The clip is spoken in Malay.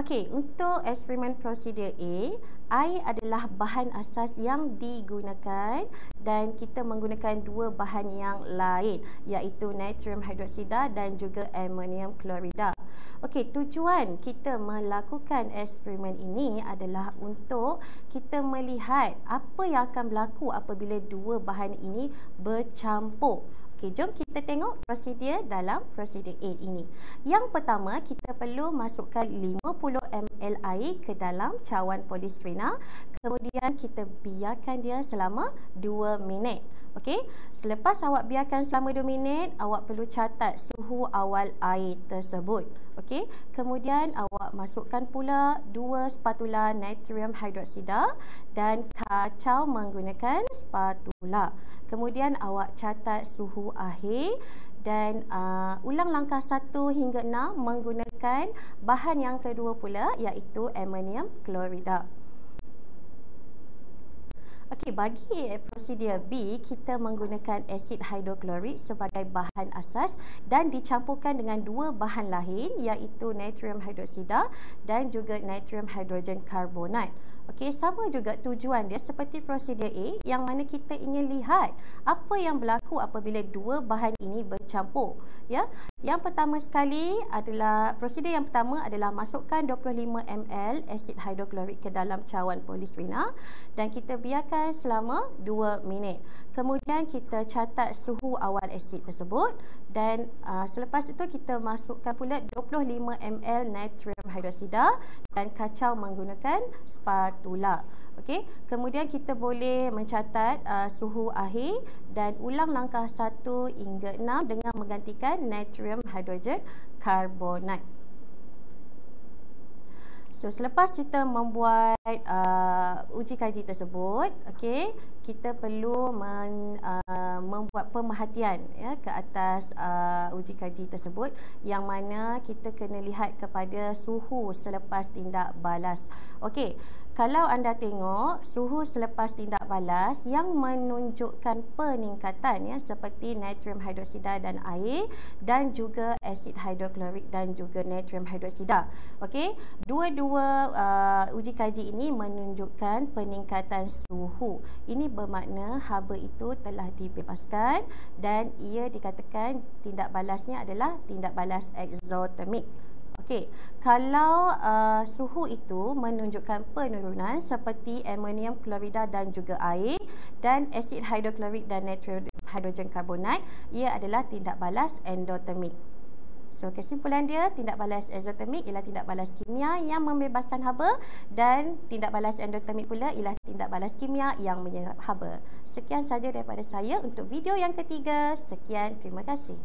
Okey, untuk eksperimen prosedur A, air adalah bahan asas yang digunakan dan kita menggunakan dua bahan yang lain, iaitu natrium hidroksida dan juga amonium klorida. Okey, tujuan kita melakukan eksperimen ini adalah untuk kita melihat apa yang akan berlaku apabila dua bahan ini bercampur. Okey, jom kita tengok prosedur dalam prosedur A ini. Yang pertama, kita perlu masukkan 50 ml air ke dalam cawan polistirena. Kemudian kita biarkan dia selama 2 minit. Okey, selepas awak biarkan selama 2 minit, awak perlu catat suhu awal air tersebut. Okey, kemudian awak masukkan pula 2 spatula natrium hidroksida dan kacau menggunakan spatula. Kemudian awak catat suhu akhir dan ulang langkah 1 hingga 6 menggunakan bahan yang kedua pula, iaitu amonium klorida. Okey, bagi prosedur B, kita menggunakan asid hidroklorik sebagai bahan asas dan dicampurkan dengan dua bahan lain, iaitu natrium hidroksida dan juga natrium hidrogen karbonat. Okey, sama juga tujuan dia seperti prosedur A, yang mana kita ingin lihat apa yang berlaku apabila dua bahan ini bercampur. Ya, yang pertama sekali adalah prosedur yang pertama adalah masukkan 25 ml asid hidroklorik ke dalam cawan polistirena dan kita biarkan selama 2 minit. Kemudian kita catat suhu awal asid tersebut dan selepas itu kita masukkan pula 25 ml natrium hidroksida dan kacau menggunakan spatula. Okey, kemudian kita boleh mencatat suhu akhir dan ulang langkah 1 hingga 6 dengan menggantikan natrium hidrogen karbonat. So, selepas kita membuat uji kaji tersebut, okey, kita perlu membuat pemerhatian ya ke atas uji kaji tersebut, yang mana kita kena lihat kepada suhu selepas tindak balas. Okey, kalau anda tengok suhu selepas tindak balas yang menunjukkan peningkatan ya, seperti natrium hidroksida dan air dan juga asid hidroklorik dan juga natrium hidroksida. Okey, dua-dua uji kaji ini menunjukkan peningkatan suhu. Ini bermakna haba itu telah dibebaskan dan ia dikatakan tindak balasnya adalah tindak balas eksotermik. Okey, kalau suhu itu menunjukkan penurunan seperti amonium klorida dan juga air dan asid hidroklorik dan natrium hidrogen karbonat, ia adalah tindak balas endotermik. So, kesimpulan dia, tindak balas eksotermik ialah tindak balas kimia yang membebaskan haba dan tindak balas endotermik pula ialah tindak balas kimia yang menyerap haba. Sekian saja daripada saya untuk video yang ketiga. Sekian, terima kasih.